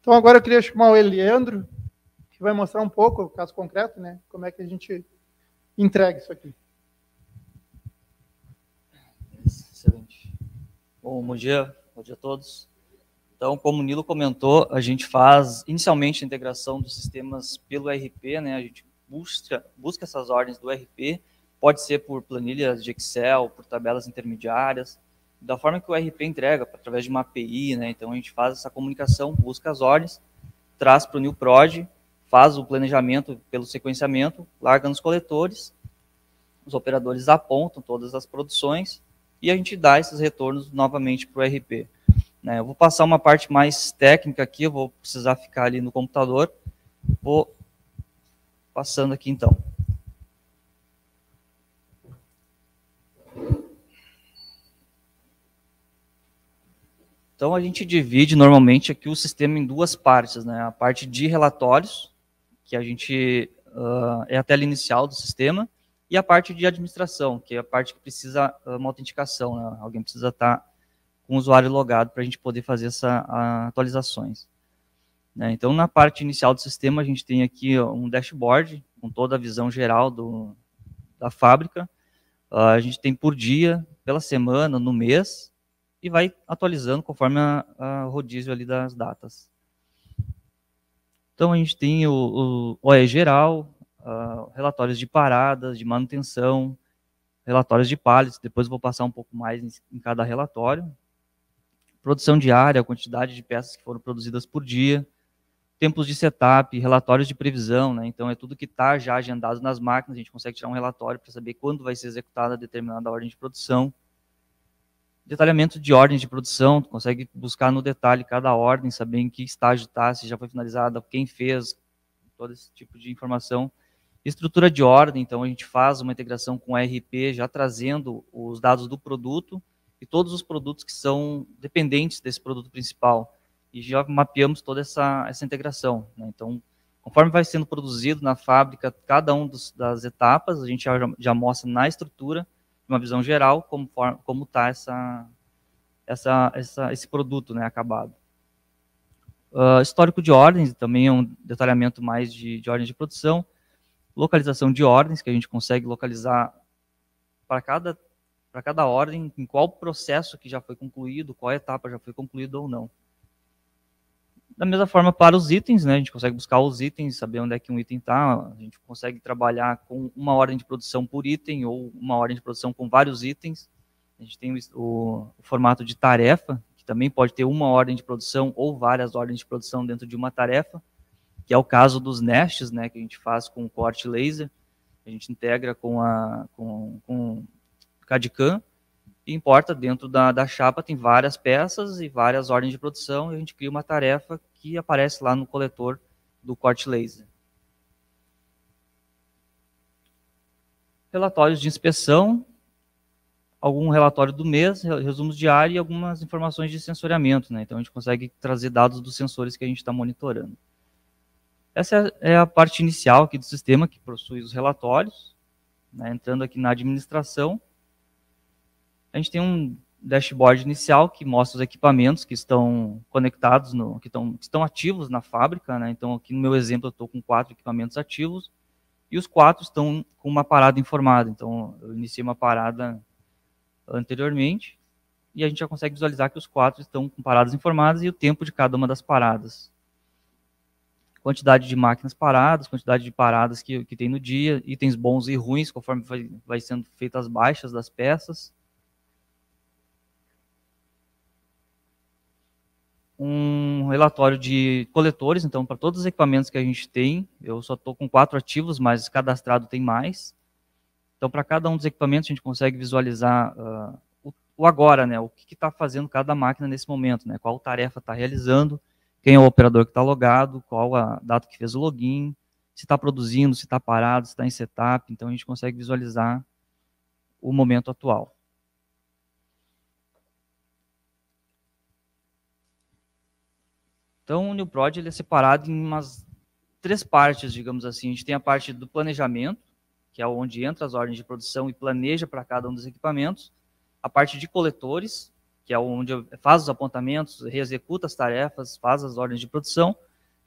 Então, agora eu queria chamar o Eliandro, que vai mostrar um pouco o caso concreto, né? Como é que a gente entrega isso aqui. Excelente. Bom dia a todos. Então, como o Nilo comentou, a gente faz inicialmente a integração dos sistemas pelo RP, né? A gente busca essas ordens do RP, pode ser por planilhas de Excel, por tabelas intermediárias, da forma que o RP entrega, através de uma API, né? Então, a gente faz essa comunicação, busca as ordens, traz para o NewProd, faz o planejamento pelo sequenciamento, larga nos coletores, os operadores apontam todas as produções e a gente dá esses retornos novamente para o RP. Eu vou passar uma parte mais técnica aqui, eu vou precisar ficar ali no computador. Vou passando aqui então. Então, a gente divide normalmente aqui o sistema em duas partes, né? A parte de relatórios, que a gente é a tela inicial do sistema, e a parte de administração, que é a parte que precisa uma autenticação, né? Alguém precisa estar com o usuário logado para a gente poder fazer essas atualizações. Então, na parte inicial do sistema, a gente tem aqui um dashboard com toda a visão geral da fábrica. A gente tem por dia, pela semana, no mês, e vai atualizando conforme a rodízio ali das datas. Então, a gente tem o OE geral, relatórios de paradas, de manutenção, relatórios de pallets, depois eu vou passar um pouco mais em cada relatório. Produção diária, a quantidade de peças que foram produzidas por dia, tempos de setup, relatórios de previsão, né? Então, é tudo que está já agendado nas máquinas, a gente consegue tirar um relatório para saber quando vai ser executada determinada ordem de produção. Detalhamento de ordens de produção, tu consegue buscar no detalhe cada ordem, saber em que estágio está, se já foi finalizada, quem fez, todo esse tipo de informação. Estrutura de ordem, então a gente faz uma integração com o RP, já trazendo os dados do produto e todos os produtos que são dependentes desse produto principal. E já mapeamos toda essa integração, né? Então, conforme vai sendo produzido na fábrica, cada uma das etapas, a gente já mostra na estrutura, uma visão geral, como está esse produto, né, acabado. Histórico de ordens, também é um detalhamento mais de ordens de produção. Localização de ordens, que a gente consegue localizar para cada ordem, em qual processo que já foi concluído, qual etapa já foi concluída ou não. Da mesma forma para os itens, né, a gente consegue buscar os itens, saber onde é que um item está, a gente consegue trabalhar com uma ordem de produção por item ou uma ordem de produção com vários itens. A gente tem o formato de tarefa, que também pode ter uma ordem de produção ou várias ordens de produção dentro de uma tarefa, que é o caso dos nestes, né, que a gente faz com o corte laser. A gente integra com o CAD/CAM e importa dentro da chapa, tem várias peças e várias ordens de produção, e a gente cria uma tarefa que aparece lá no coletor do corte laser. Relatórios de inspeção, algum relatório do mês, resumos diários e algumas informações de sensoriamento, né? Então a gente consegue trazer dados dos sensores que a gente está monitorando. Essa é a parte inicial aqui do sistema, que possui os relatórios, né? Entrando aqui na administração, a gente tem um dashboard inicial que mostra os equipamentos que estão conectados, que estão ativos na fábrica, né? Então, aqui no meu exemplo, eu estou com 4 equipamentos ativos e os 4 estão com uma parada informada. Então, eu iniciei uma parada anteriormente e a gente já consegue visualizar que os 4 estão com paradas informadas e o tempo de cada uma das paradas. Quantidade de máquinas paradas, quantidade de paradas que tem no dia, itens bons e ruins, conforme vai sendo feitas as baixas das peças. Um relatório de coletores, então, para todos os equipamentos que a gente tem, eu só estou com 4 ativos, mas cadastrado tem mais. Então, para cada um dos equipamentos, a gente consegue visualizar o agora, né, o que está fazendo cada máquina nesse momento, né, qual tarefa está realizando, quem é o operador que está logado, qual a data que fez o login, se está produzindo, se está parado, se está em setup. Então, a gente consegue visualizar o momento atual. Então, o NewProd ele é separado em umas 3 partes, digamos assim. A gente tem a parte do planejamento, que é onde entra as ordens de produção e planeja para cada um dos equipamentos. A parte de coletores, que é onde faz os apontamentos, reexecuta as tarefas, faz as ordens de produção,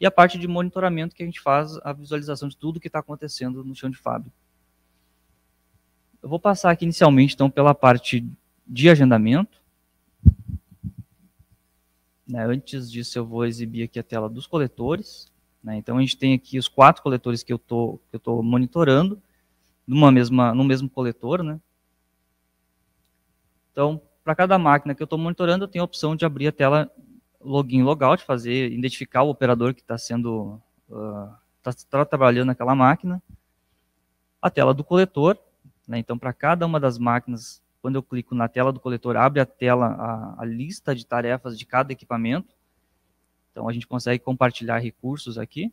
e a parte de monitoramento, que a gente faz a visualização de tudo que está acontecendo no chão de fábrica. Eu vou passar aqui inicialmente, então, pela parte de agendamento. Antes disso, eu vou exibir aqui a tela dos coletores. Então, a gente tem aqui os 4 coletores que eu tô monitorando, no mesmo coletor. Então, para cada máquina que eu estou monitorando, eu tenho a opção de abrir a tela login, logout, identificar o operador que está trabalhando naquela máquina. A tela do coletor. Então, para cada uma das máquinas, quando eu clico na tela do coletor, abre a lista de tarefas de cada equipamento. Então, a gente consegue compartilhar recursos aqui.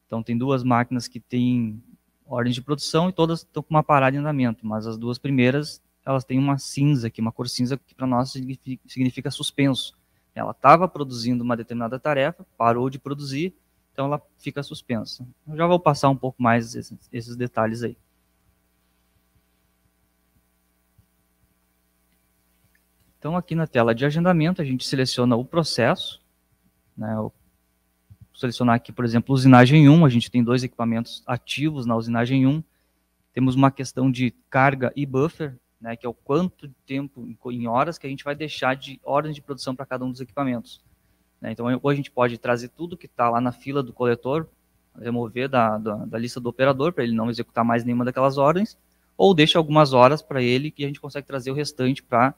Então, tem 2 máquinas que têm ordens de produção e todas estão com uma parada em andamento, mas as 2 primeiras, elas têm uma cinza aqui, uma cor cinza, que para nós significa suspenso. Ela estava produzindo uma determinada tarefa, parou de produzir, então ela fica suspensa. Eu já vou passar um pouco mais esses detalhes aí. Então, aqui na tela de agendamento, a gente seleciona o processo. Vou selecionar aqui, por exemplo, usinagem 1. A gente tem 2 equipamentos ativos na usinagem 1. Temos uma questão de carga e buffer, que é o quanto de tempo, em horas, que a gente vai deixar de ordem de produção para cada um dos equipamentos. Então, ou a gente pode trazer tudo que está lá na fila do coletor, remover da lista do operador, para ele não executar mais nenhuma daquelas ordens, ou deixa algumas horas para ele, que a gente consegue trazer o restante para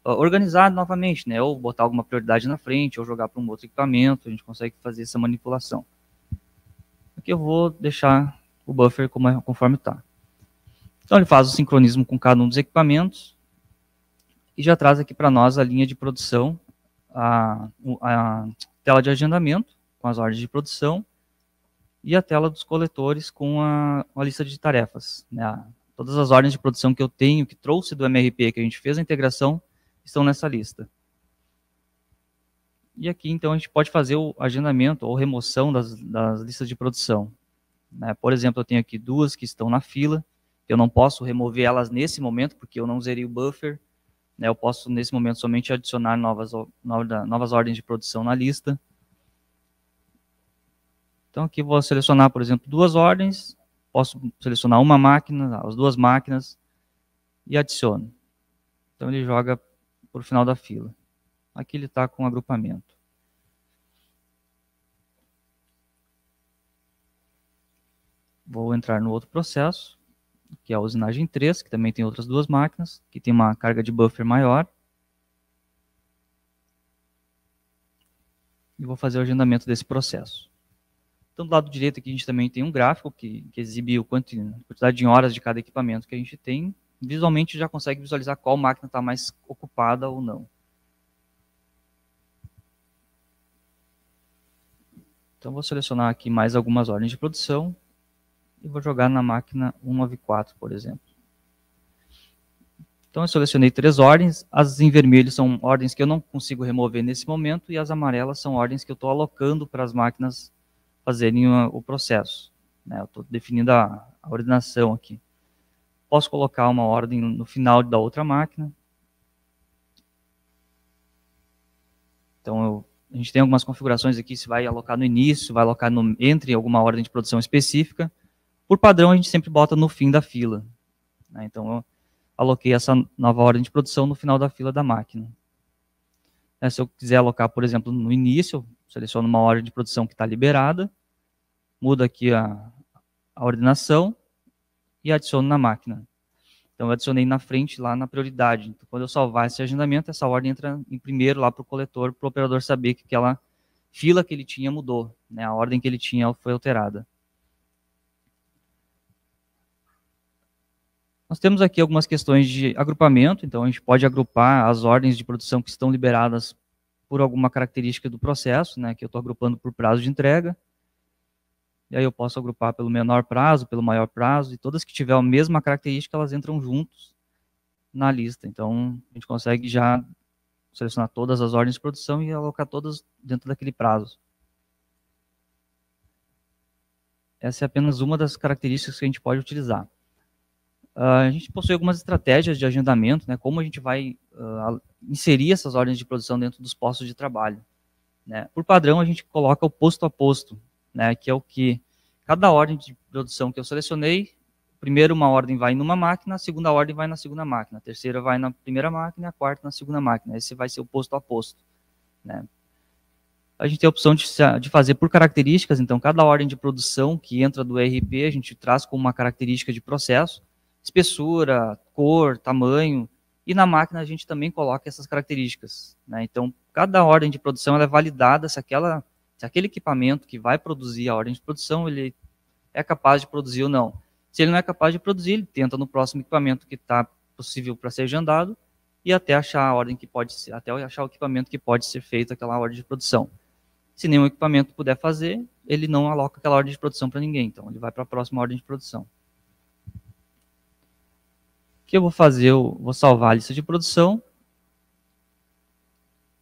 organizar novamente, ou botar alguma prioridade na frente, ou jogar para um outro equipamento, a gente consegue fazer essa manipulação. Aqui eu vou deixar o buffer conforme está. Então ele faz o sincronismo com cada um dos equipamentos e já traz aqui para nós a linha de produção, a tela de agendamento com as ordens de produção e a tela dos coletores com a lista de tarefas. Todas as ordens de produção que eu tenho, que trouxe do MRP, que a gente fez a integração, estão nessa lista. E aqui, então, a gente pode fazer o agendamento ou remoção das listas de produção. Por exemplo, eu tenho aqui 2 que estão na fila, eu não posso remover elas nesse momento, porque eu não zerei o buffer. Eu posso, nesse momento, somente adicionar novas ordens de produção na lista. Então, aqui vou selecionar, por exemplo, 2 ordens, posso selecionar uma máquina, as 2 máquinas, e adiciono. Então, ele joga para o final da fila. Aqui ele está com agrupamento. Vou entrar no outro processo, que é a usinagem 3, que também tem outras 2 máquinas, que tem uma carga de buffer maior. E vou fazer o agendamento desse processo. Então, do lado direito aqui a gente também tem um gráfico que exibe a quantidade de horas de cada equipamento que a gente tem. Visualmente já consegue visualizar qual máquina está mais ocupada ou não. Então, vou selecionar aqui mais algumas ordens de produção e vou jogar na máquina 194, por exemplo. Então, eu selecionei 3 ordens. As em vermelho são ordens que eu não consigo remover nesse momento e as amarelas são ordens que eu estou alocando para as máquinas fazerem o processo. Eu estou definindo a ordenação aqui. Posso colocar uma ordem no final da outra máquina. Então, a gente tem algumas configurações aqui, se vai alocar no início, vai alocar entre alguma ordem de produção específica. Por padrão, a gente sempre bota no fim da fila. Então, eu aloquei essa nova ordem de produção no final da fila da máquina. Se eu quiser alocar, por exemplo, no início, eu seleciono uma ordem de produção que está liberada, mudo aqui a ordenação e adiciono na máquina. Então, eu adicionei na frente, lá na prioridade. Então, quando eu salvar esse agendamento, essa ordem entra em primeiro lá para o coletor, para o operador saber que aquela fila que ele tinha mudou. A ordem que ele tinha foi alterada. Nós temos aqui algumas questões de agrupamento. Então, a gente pode agrupar as ordens de produção que estão liberadas por alguma característica do processo, que eu estou agrupando por prazo de entrega. E aí eu posso agrupar pelo menor prazo, pelo maior prazo, e todas que tiver a mesma característica, elas entram juntos na lista. Então, a gente consegue já selecionar todas as ordens de produção e alocar todas dentro daquele prazo. Essa é apenas uma das características que a gente pode utilizar. A gente possui algumas estratégias de agendamento, como a gente vai inserir essas ordens de produção dentro dos postos de trabalho. Né? Por padrão, a gente coloca o posto a posto, né? Que é o que cada ordem de produção que eu selecionei, primeiro uma ordem vai numa máquina, a segunda ordem vai na segunda máquina, a terceira vai na primeira máquina, a quarta na segunda máquina. Esse vai ser o posto a posto. Né? A gente tem a opção de fazer por características, então cada ordem de produção que entra do ERP, a gente traz como uma característica de processo, espessura, cor, tamanho, e na máquina a gente também coloca essas características. Né? Então, cada ordem de produção ela é validada se aquele equipamento que vai produzir a ordem de produção, ele é capaz de produzir ou não. Se ele não é capaz de produzir, ele tenta no próximo equipamento que está possível para ser agendado, e até achar a ordem que pode ser, até achar o equipamento que pode ser feito aquela ordem de produção. Se nenhum equipamento puder fazer, ele não aloca aquela ordem de produção para ninguém, então ele vai para a próxima ordem de produção. O que eu vou fazer? Eu vou salvar a lista de produção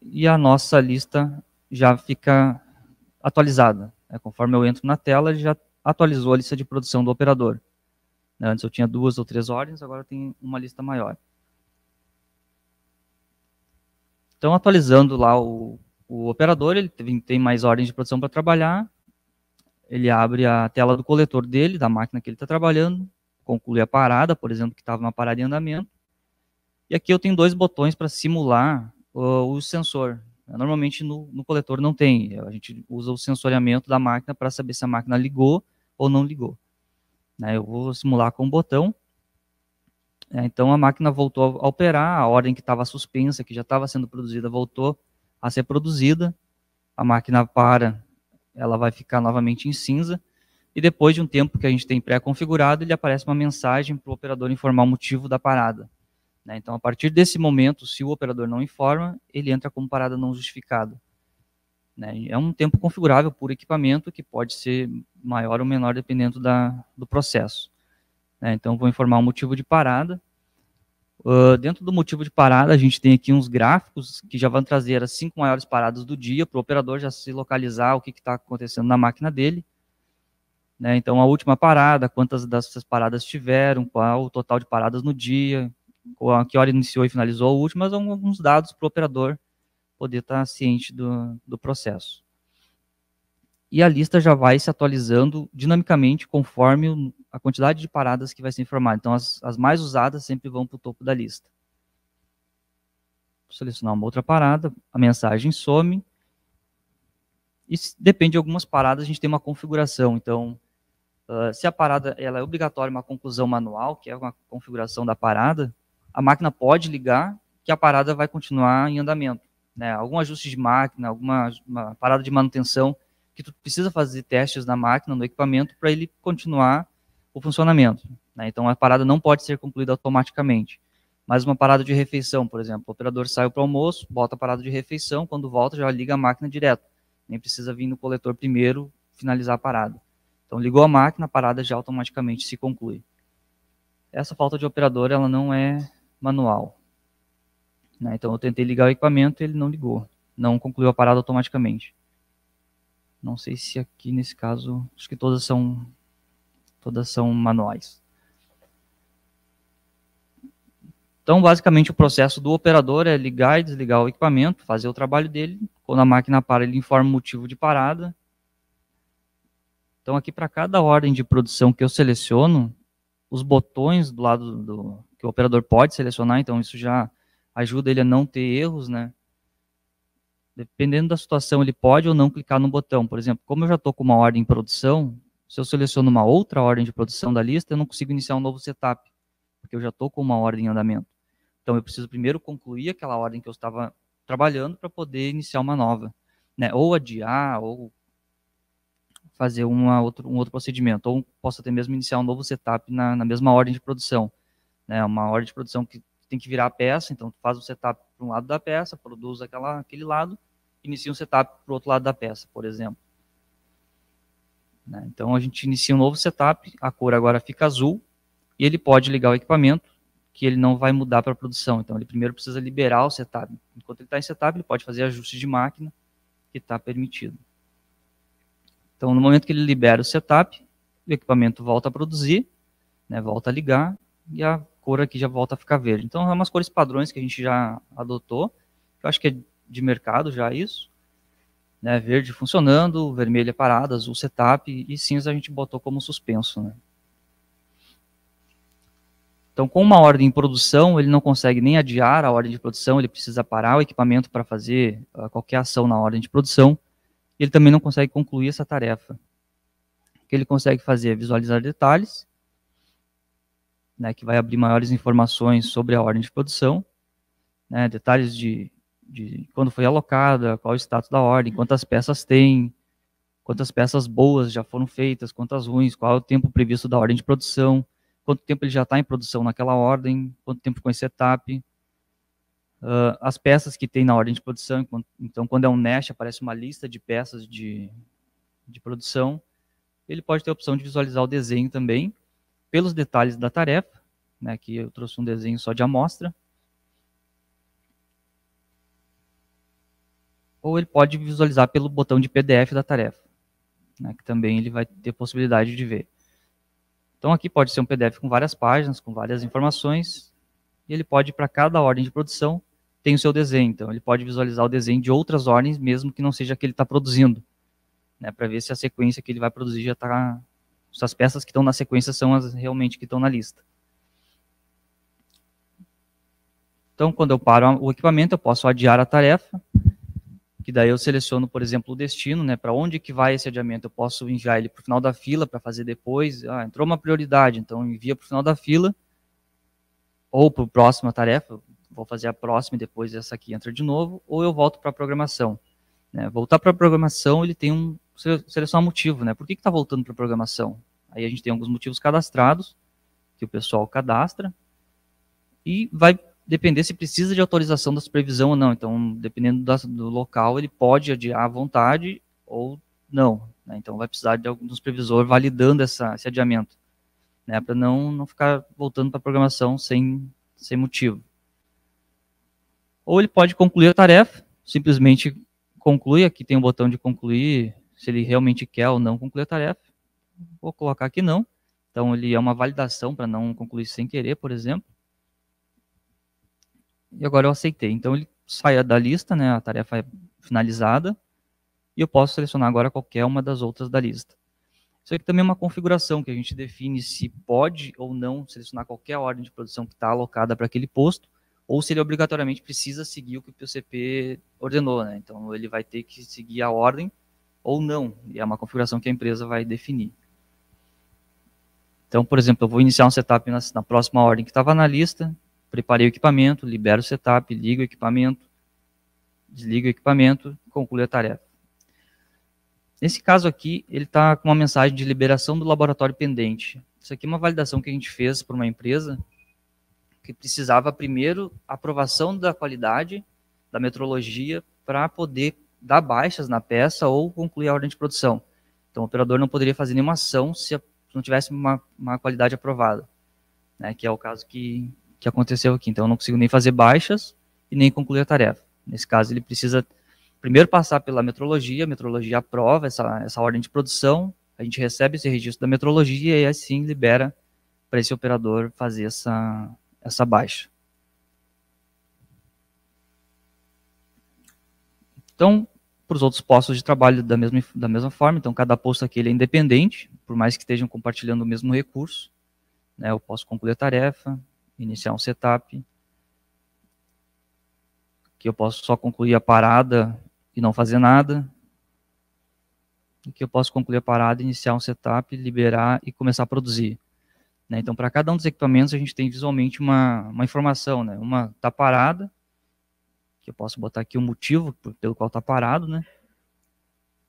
e a nossa lista já fica atualizada. Conforme eu entro na tela, ele já atualizou a lista de produção do operador. Antes eu tinha 2 ou 3 ordens, agora tem uma lista maior. Então, atualizando lá o operador, ele tem mais ordens de produção para trabalhar, ele abre a tela do coletor dele, da máquina que ele está trabalhando, conclui a parada, por exemplo, que estava uma parada em andamento. E aqui eu tenho 2 botões para simular o sensor. Normalmente no coletor não tem, a gente usa o sensoriamento da máquina para saber se a máquina ligou ou não ligou. Eu vou simular com um botão. Então a máquina voltou a operar, a ordem que estava suspensa, que já estava sendo produzida, voltou a ser produzida. A máquina para, ela vai ficar novamente em cinza. E depois de um tempo que a gente tem pré-configurado, ele aparece uma mensagem para o operador informar o motivo da parada. Então, a partir desse momento, se o operador não informa, ele entra como parada não justificada. É um tempo configurável por equipamento, que pode ser maior ou menor dependendo do processo. Então, vou informar o motivo de parada. Dentro do motivo de parada, a gente tem aqui uns gráficos que já vão trazer as 5 maiores paradas do dia, para o operador já se localizar o que está acontecendo na máquina dele. Então, a última parada, quantas dessas paradas tiveram, qual o total de paradas no dia, a que hora iniciou e finalizou a última, mas alguns dados para o operador poder estar ciente do processo. E a lista já vai se atualizando dinamicamente conforme a quantidade de paradas que vai ser informada. Então, as mais usadas sempre vão para o topo da lista. Vou selecionar uma outra parada, a mensagem some. E depende de algumas paradas, a gente tem uma configuração. Então, se a parada ela é obrigatória uma conclusão manual, que é uma configuração da parada, a máquina pode ligar que a parada vai continuar em andamento. Algum ajuste de máquina, uma parada de manutenção, que tu precisa fazer testes na máquina, no equipamento, para ele continuar o funcionamento. Então, a parada não pode ser concluída automaticamente. Mas uma parada de refeição, por exemplo, o operador saiu para o almoço, bota a parada de refeição, quando volta já liga a máquina direto. Nem precisa vir no coletor primeiro, finalizar a parada. Então, ligou a máquina, a parada já automaticamente se conclui. Essa falta de operador, ela não é manual. Então, eu tentei ligar o equipamento e ele não ligou. Não concluiu a parada automaticamente. Não sei se aqui, nesse caso, acho que todas são manuais. Então, basicamente, o processo do operador é ligar e desligar o equipamento, fazer o trabalho dele. Quando a máquina para, ele informa o motivo de parada. Então, aqui, para cada ordem de produção que eu seleciono, os botões do lado que o operador pode selecionar, então isso já ajuda ele a não ter erros, Dependendo da situação, ele pode ou não clicar no botão. Por exemplo, como eu já estou com uma ordem em produção, se eu seleciono uma outra ordem de produção da lista, eu não consigo iniciar um novo setup, porque eu já estou com uma ordem em andamento. Então, eu preciso primeiro concluir aquela ordem que eu estava trabalhando para poder iniciar uma nova. Ou adiar, ou fazer um outro procedimento, ou posso até mesmo iniciar um novo setup na mesma ordem de produção. Uma ordem de produção que tem que virar a peça, então tu faz o setup para um lado da peça, produz aquele lado, inicia um setup para o outro lado da peça, por exemplo. Então a gente inicia um novo setup, a cor agora fica azul, e ele pode ligar o equipamento, que ele não vai mudar para a produção. Então ele primeiro precisa liberar o setup. Enquanto ele está em setup, ele pode fazer ajustes de máquina, que está permitido. Então no momento que ele libera o setup, o equipamento volta a produzir, volta a ligar, e a cor aqui já volta a ficar verde. Então, é umas cores padrões que a gente já adotou. Eu acho que é de mercado já isso. Né? Verde funcionando, vermelho é parado, azul setup e cinza a gente botou como suspenso. Né? Então, com uma ordem em produção, ele não consegue nem adiar a ordem de produção, ele precisa parar o equipamento para fazer qualquer ação na ordem de produção. Ele também não consegue concluir essa tarefa. O que ele consegue fazer é visualizar detalhes, né, que vai abrir maiores informações sobre a ordem de produção, né, detalhes de quando foi alocada, qual é o status da ordem, quantas peças tem, quantas peças boas já foram feitas, quantas ruins, qual é o tempo previsto da ordem de produção, quanto tempo ele já está em produção naquela ordem, quanto tempo com esse setup, as peças que tem na ordem de produção. Então, quando é um NASH, aparece uma lista de peças de produção. Ele pode ter a opção de visualizar o desenho também, pelos detalhes da tarefa, né, aqui eu trouxe um desenho só de amostra. Ou ele pode visualizar pelo botão de PDF da tarefa, né, que também ele vai ter possibilidade de ver. Então aqui pode ser um PDF com várias páginas, com várias informações, e ele pode, para cada ordem de produção, tem o seu desenho. Então ele pode visualizar o desenho de outras ordens, mesmo que não seja a que ele está produzindo, né, para ver se a sequência que ele vai produzir já está... Se as peças que estão na sequência são as realmente que estão na lista. Então, quando eu paro o equipamento, eu posso adiar a tarefa, que daí eu seleciono, por exemplo, o destino, né, para onde que vai esse adiamento. Eu posso enviar ele para o final da fila para fazer depois. Entrou uma prioridade, então envia para o final da fila, ou para a próxima tarefa, vou fazer a próxima e depois essa aqui entra de novo, ou eu volto para a programação. Né. Voltar para a programação, ele tem selecionar motivo, né, por que está voltando para a programação? Aí a gente tem alguns motivos cadastrados, que o pessoal cadastra, e vai depender se precisa de autorização da supervisão ou não. Então, dependendo do local, ele pode adiar à vontade ou não. Né? Então, vai precisar de algum supervisor validando esse adiamento, né? Para não ficar voltando para a programação sem motivo. Ou ele pode concluir a tarefa, simplesmente conclui, aqui tem o botão de concluir, se ele realmente quer ou não concluir a tarefa. Vou colocar aqui não. Então, ele é uma validação para não concluir sem querer, por exemplo. E agora eu aceitei. Então ele sai da lista, né, a tarefa é finalizada, e eu posso selecionar agora qualquer uma das outras da lista. Isso aqui também é uma configuração que a gente define se pode ou não selecionar qualquer ordem de produção que está alocada para aquele posto, ou se ele obrigatoriamente precisa seguir o que o PCP ordenou. Né? Então ele vai ter que seguir a ordem ou não, e é uma configuração que a empresa vai definir. Então, por exemplo, eu vou iniciar um setup na próxima ordem que estava na lista, preparei o equipamento, libero o setup, ligo o equipamento, desligo o equipamento, concluo a tarefa. Nesse caso aqui, ele está com uma mensagem de liberação do laboratório pendente. Isso aqui é uma validação que a gente fez para uma empresa que precisava primeiro aprovação da qualidade, da metrologia, para poder dar baixas na peça ou concluir a ordem de produção. Então o operador não poderia fazer nenhuma ação se não tivesse uma qualidade aprovada, né, que é o caso que aconteceu aqui. Então eu não consigo nem fazer baixas e nem concluir a tarefa. Nesse caso ele precisa primeiro passar pela metrologia, a metrologia aprova essa ordem de produção, a gente recebe esse registro da metrologia e assim libera para esse operador fazer essa baixa. Então, para os outros postos de trabalho da mesma forma, então cada posto aqui ele é independente, por mais que estejam compartilhando o mesmo recurso, né, eu posso concluir a tarefa, iniciar um setup, que eu posso só concluir a parada e não fazer nada, que eu posso concluir a parada, iniciar um setup, liberar e começar a produzir. Né? Então, para cada um dos equipamentos, a gente tem visualmente uma informação. Né? Uma está parada, que eu posso botar aqui o motivo pelo qual está parado. Né?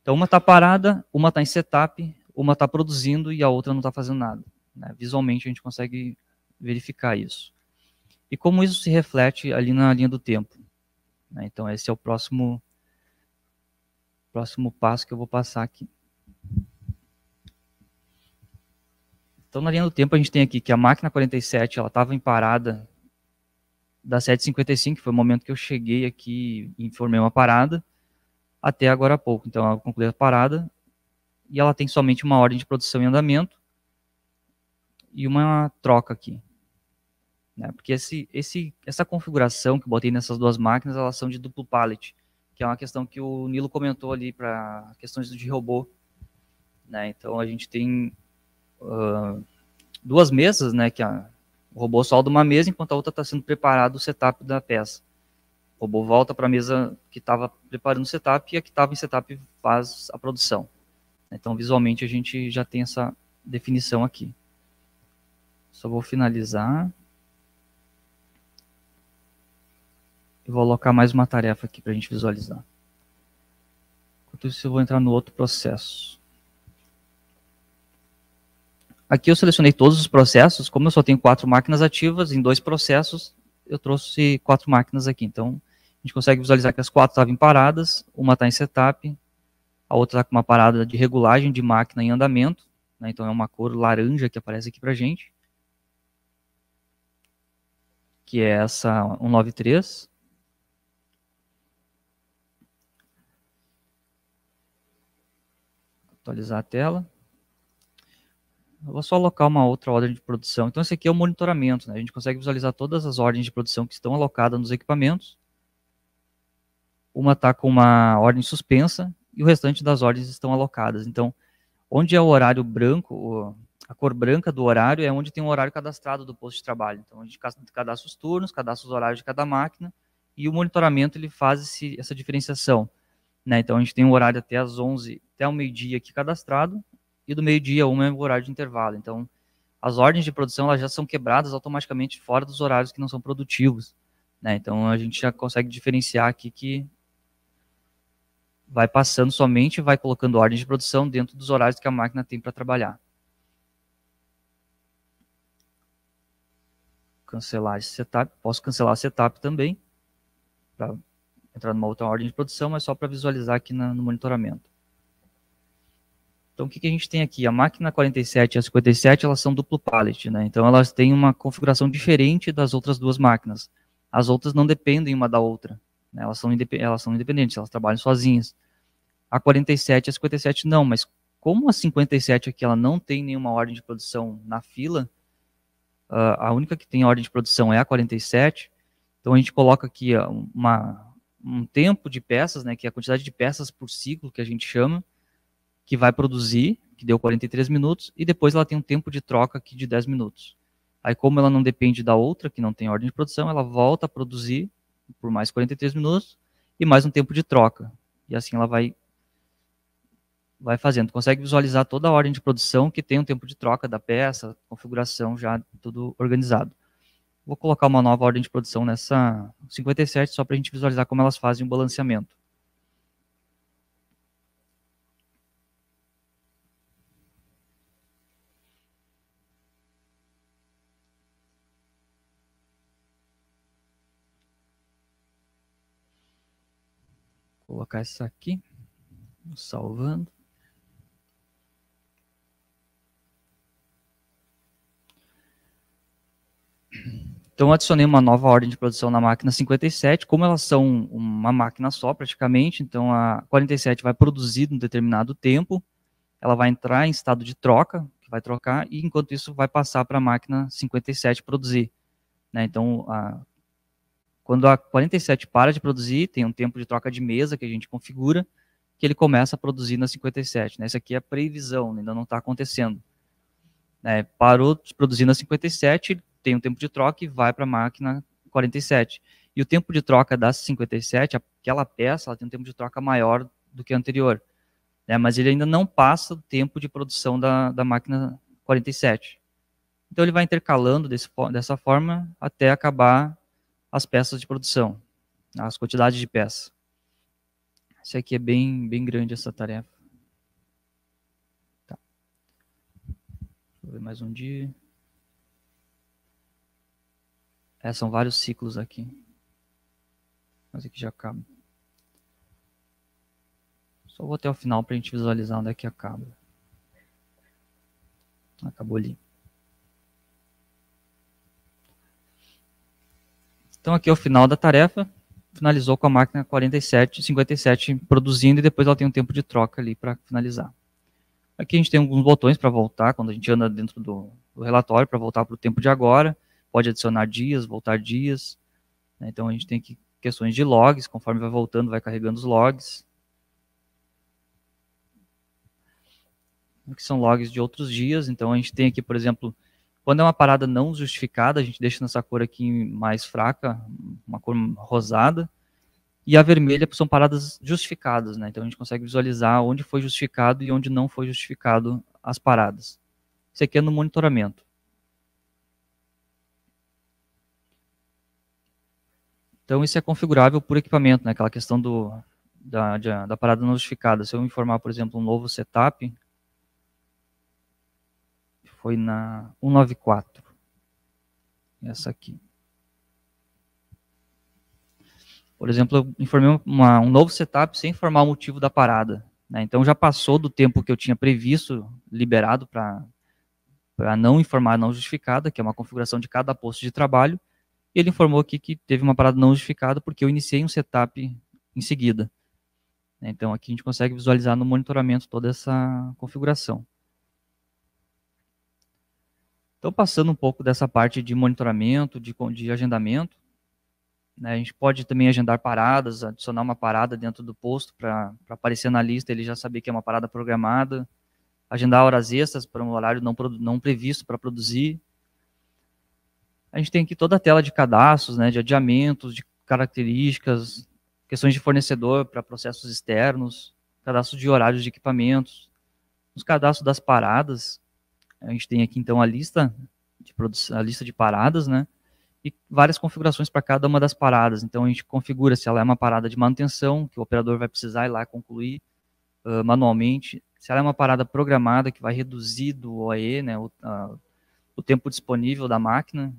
Então, uma está parada, uma está em setup, uma está produzindo e a outra não está fazendo nada. Né? Visualmente, a gente consegue verificar isso. E como isso se reflete ali na linha do tempo. Né? Então, esse é o próximo passo que eu vou passar aqui. Então, na linha do tempo, a gente tem aqui que a máquina 47 ela estava em parada das 7h55, que foi o momento que eu cheguei aqui e informei uma parada, até agora há pouco. Então, ela concluiu a parada e ela tem somente uma ordem de produção em andamento e uma troca aqui. né? Porque essa configuração que eu botei nessas duas máquinas, elas são de duplo pallet, que é uma questão que o Nilo comentou ali para questões de robô, né? Então a gente tem duas mesas, né? Que o robô solda uma mesa enquanto a outra está sendo preparado o setup da peça. O robô volta para a mesa que estava preparando o setup e a que estava em setup faz a produção. Então visualmente a gente já tem essa definição aqui. Só vou finalizar. E vou alocar mais uma tarefa aqui para a gente visualizar. Enquanto isso, eu vou entrar no outro processo. Aqui eu selecionei todos os processos. Como eu só tenho 4 máquinas ativas em 2 processos, eu trouxe 4 máquinas aqui. Então, a gente consegue visualizar que as 4 estavam paradas, uma está em setup, a outra está com uma parada de regulagem de máquina em andamento, né? Então é uma cor laranja que aparece aqui para a gente, que é essa 193. Atualizar a tela. Eu vou só alocar uma outra ordem de produção. Então esse aqui é o monitoramento, né? A gente consegue visualizar todas as ordens de produção que estão alocadas nos equipamentos. Uma está com uma ordem suspensa e o restante das ordens estão alocadas. Então, onde é o horário branco, a cor branca do horário é onde tem um horário cadastrado do posto de trabalho. Então a gente cadastra os turnos, cadastra os horários de cada máquina e o monitoramento ele faz essa diferenciação, né? Então a gente tem um horário até as 11, até o meio-dia aqui cadastrado, e do meio-dia a 1 é o horário de intervalo. Então, as ordens de produção elas já são quebradas automaticamente fora dos horários que não são produtivos, né? Então, a gente já consegue diferenciar aqui que vai passando somente, vai colocando ordens de produção dentro dos horários que a máquina tem para trabalhar. Cancelar esse setup. Posso cancelar o setup também, para entrar numa outra ordem de produção, mas só para visualizar aqui no monitoramento. Então, o que a gente tem aqui? A máquina 47 e a 57, elas são duplo pallet, né? Então, elas têm uma configuração diferente das outras duas máquinas. As outras não dependem uma da outra, né? Elas são independentes, elas trabalham sozinhas. A 47 e a 57 não, mas como a 57 aqui ela não tem nenhuma ordem de produção na fila, a única que tem ordem de produção é a 47, então a gente coloca aqui um tempo de peças, né? Que é a quantidade de peças por ciclo, que a gente chama, que vai produzir, que deu 43 minutos, e depois ela tem um tempo de troca aqui de 10 minutos. Aí, como ela não depende da outra, que não tem ordem de produção, ela volta a produzir por mais 43 minutos e mais um tempo de troca. E assim ela vai fazendo. Consegue visualizar toda a ordem de produção que tem um tempo de troca da peça, configuração já tudo organizado. Vou colocar uma nova ordem de produção nessa 57, só para a gente visualizar como elas fazem o balanceamento. Vou colocar essa aqui, salvando. Então, adicionei uma nova ordem de produção na máquina 57, como elas são uma máquina só praticamente, então a 47 vai produzir num determinado tempo, ela vai entrar em estado de troca, que vai trocar, e enquanto isso vai passar para a máquina 57 produzir, né? Então, quando a 47 para de produzir, tem um tempo de troca de mesa que a gente configura, que ele começa a produzir na 57. Né? Essa aqui é a previsão, ainda não está acontecendo. Né? Parou de produzir na 57, tem um tempo de troca e vai para a máquina 47. E o tempo de troca da 57, aquela peça, ela tem um tempo de troca maior do que a anterior. Né? Mas ele ainda não passa o tempo de produção da máquina 47. Então ele vai intercalando dessa forma até acabar as peças de produção, as quantidades de peças. Essa aqui é bem grande essa tarefa. Tá. Deixa eu ver mais um dia. São vários ciclos aqui. Mas aqui já acaba. Só vou até o final para a gente visualizar onde é que acaba. Acabou ali. Então aqui é o final da tarefa, finalizou com a máquina 47, 57 produzindo e depois ela tem um tempo de troca ali para finalizar. Aqui a gente tem alguns botões para voltar, quando a gente anda dentro do relatório, para voltar para o tempo de agora, pode adicionar dias, voltar dias, né? Então a gente tem aqui questões de logs, conforme vai voltando, vai carregando os logs. Que são logs de outros dias, então a gente tem aqui, por exemplo, quando é uma parada não justificada, a gente deixa nessa cor aqui mais fraca, uma cor rosada, e a vermelha são paradas justificadas, né? Então a gente consegue visualizar onde foi justificado e onde não foi justificado as paradas. Isso aqui é no monitoramento. Então isso é configurável por equipamento, né? Aquela questão da parada não justificada. Se eu informar, por exemplo, um novo setup, foi na 194. Essa aqui. Por exemplo, eu informei um novo setup sem informar o motivo da parada, né? Então já passou do tempo que eu tinha previsto, liberado para não informar não justificada, que é uma configuração de cada posto de trabalho, e ele informou aqui que teve uma parada não justificada porque eu iniciei um setup em seguida. Então aqui a gente consegue visualizar no monitoramento toda essa configuração. Então, passando um pouco dessa parte de monitoramento, de agendamento, né, a gente pode também agendar paradas, adicionar uma parada dentro do posto para aparecer na lista, ele já saber que é uma parada programada, agendar horas extras para um horário não previsto para produzir. A gente tem aqui toda a tela de cadastros, né, de adiamentos, de características, questões de fornecedor para processos externos, cadastro de horários de equipamentos, os cadastros das paradas. A gente tem aqui, então, a lista de paradas, né? E várias configurações para cada uma das paradas. Então, a gente configura se ela é uma parada de manutenção, que o operador vai precisar ir lá concluir manualmente. Se ela é uma parada programada, que vai reduzir do OE, né, o tempo disponível da máquina.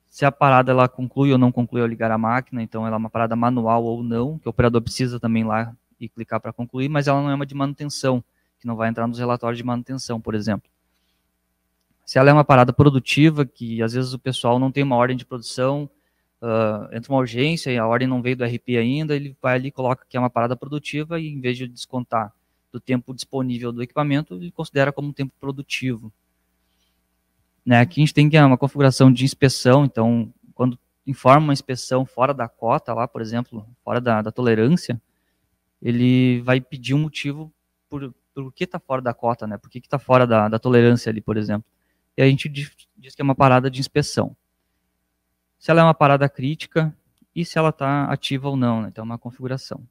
Se a parada ela conclui ou não conclui ao ligar a máquina, então ela é uma parada manual ou não, que o operador precisa também ir lá e clicar para concluir, mas ela não é uma de manutenção, que não vai entrar nos relatórios de manutenção, por exemplo. Se ela é uma parada produtiva, que às vezes o pessoal não tem uma ordem de produção, entra uma urgência e a ordem não veio do RP ainda, ele vai ali e coloca que é uma parada produtiva e em vez de descontar do tempo disponível do equipamento, ele considera como um tempo produtivo. Né, aqui a gente tem uma configuração de inspeção, então quando informa uma inspeção fora da cota, lá, por exemplo, fora da tolerância, ele vai pedir um motivo por que está fora da cota, né? Por que está fora da tolerância ali, por exemplo. E a gente diz que é uma parada de inspeção. Se ela é uma parada crítica e se ela está ativa ou não, né? Então é uma configuração.